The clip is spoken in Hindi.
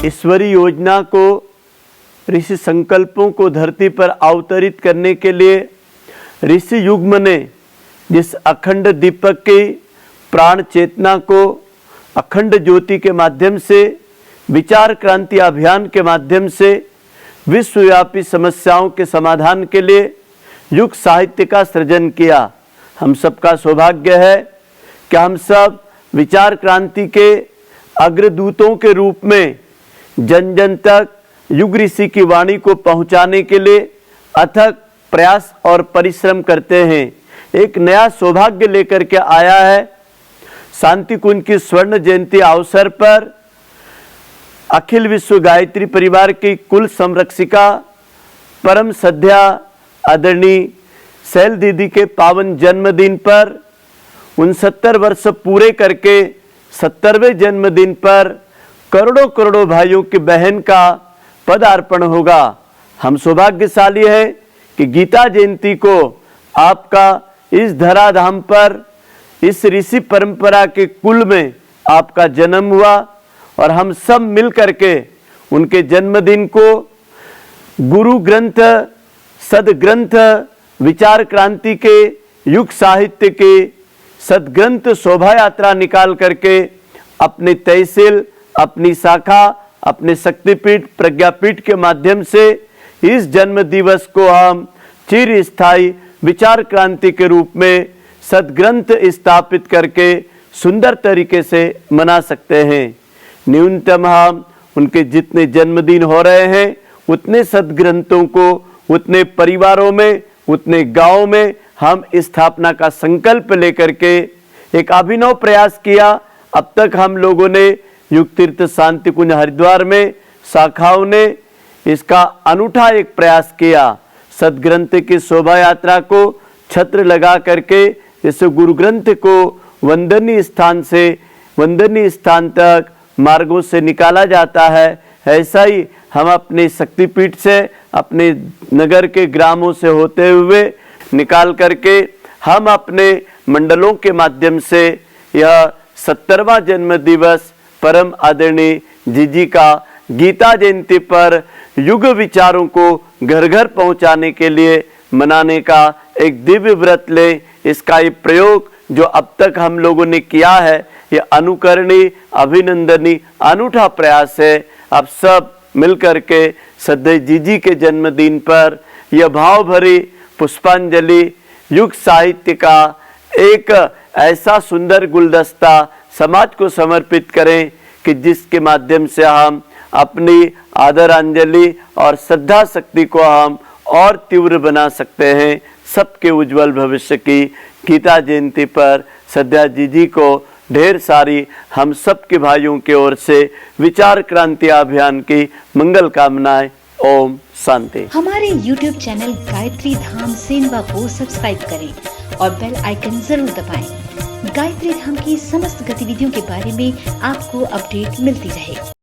ईश्वरी योजना को, ऋषि संकल्पों को धरती पर अवतरित करने के लिए ऋषि युग्म ने जिस अखंड दीपक की प्राण चेतना को अखंड ज्योति के माध्यम से, विचार क्रांति अभियान के माध्यम से विश्वव्यापी समस्याओं के समाधान के लिए युग साहित्य का सृजन किया। हम सबका सौभाग्य है कि हम सब विचार क्रांति के अग्रदूतों के रूप में जन जन तक युग ऋषि की वाणी को पहुंचाने के लिए अथक प्रयास और परिश्रम करते हैं। एक नया सौभाग्य लेकर के आया है। शांति कुंज की स्वर्ण जयंती अवसर पर अखिल विश्व गायत्री परिवार की कुल संरक्षिका परम सद्या आदरणीय शैल दीदी के पावन जन्मदिन पर 69 वर्ष पूरे करके 70वें जन्मदिन पर करोड़ों करोड़ों भाइयों की बहन का पदार्पण होगा। हम सौभाग्यशाली है कि गीता जयंती को आपका इस धराधाम पर, इस ऋषि परंपरा के कुल में आपका जन्म हुआ और हम सब मिल करके उनके जन्मदिन को गुरु ग्रंथ, सदग्रंथ, विचार क्रांति के युग साहित्य के सदग्रंथ शोभा यात्रा निकाल करके अपने तहसील, अपनी शाखा, अपने शक्तिपीठ, प्रज्ञापीठ के माध्यम से इस जन्म दिवस को हम चिर स्थायी विचार क्रांति के रूप में सदग्रंथ स्थापित करके सुंदर तरीके से मना सकते हैं। न्यूनतम हम उनके जितने जन्मदिन हो रहे हैं उतने सदग्रंथों को उतने परिवारों में, उतने गांवों में हम स्थापना का संकल्प लेकर के एक अभिनव प्रयास किया। अब तक हम लोगों ने युग तीर्थ शांति कुंज हरिद्वार में शाखाओं ने इसका अनूठा एक प्रयास किया। सदग्रंथ की शोभा यात्रा को छत्र लगा करके इस गुरु ग्रंथ को वंदनीय स्थान से वंदनीय स्थान तक मार्गों से निकाला जाता है। ऐसा ही हम अपने शक्तिपीठ से, अपने नगर के ग्रामों से होते हुए निकाल करके हम अपने मंडलों के माध्यम से यह 70वां जन्म दिवस परम आदरणीय जीजी का गीता जयंती पर युग विचारों को घर घर पहुंचाने के लिए मनाने का एक दिव्य व्रत ले। इसका ये प्रयोग जो अब तक हम लोगों ने किया है, ये अनुकरणीय, अभिनंदनीय, अनूठा प्रयास है। अब सब मिलकर के सदैव जीजी के जन्मदिन पर यह भाव भरी पुष्पांजलि युग साहित्य का एक ऐसा सुंदर गुलदस्ता समाज को समर्पित करें कि जिसके माध्यम से हम अपनी आदरांजलि और श्रद्धा शक्ति को हम और तीव्र बना सकते हैं। सबके उज्जवल भविष्य की गीता जयंती पर सद्या जीजी को ढेर सारी हम सबके भाइयों की ओर से विचार क्रांति अभियान की मंगल कामनाएं। ओम शांति। हमारे YouTube चैनल गायत्री धाम सेनवा को सब्सक्राइब करें और बेल आइकन जरूर दबाएं। गायत्री धाम की समस्त गतिविधियों के बारे में आपको अपडेट मिलती रहे।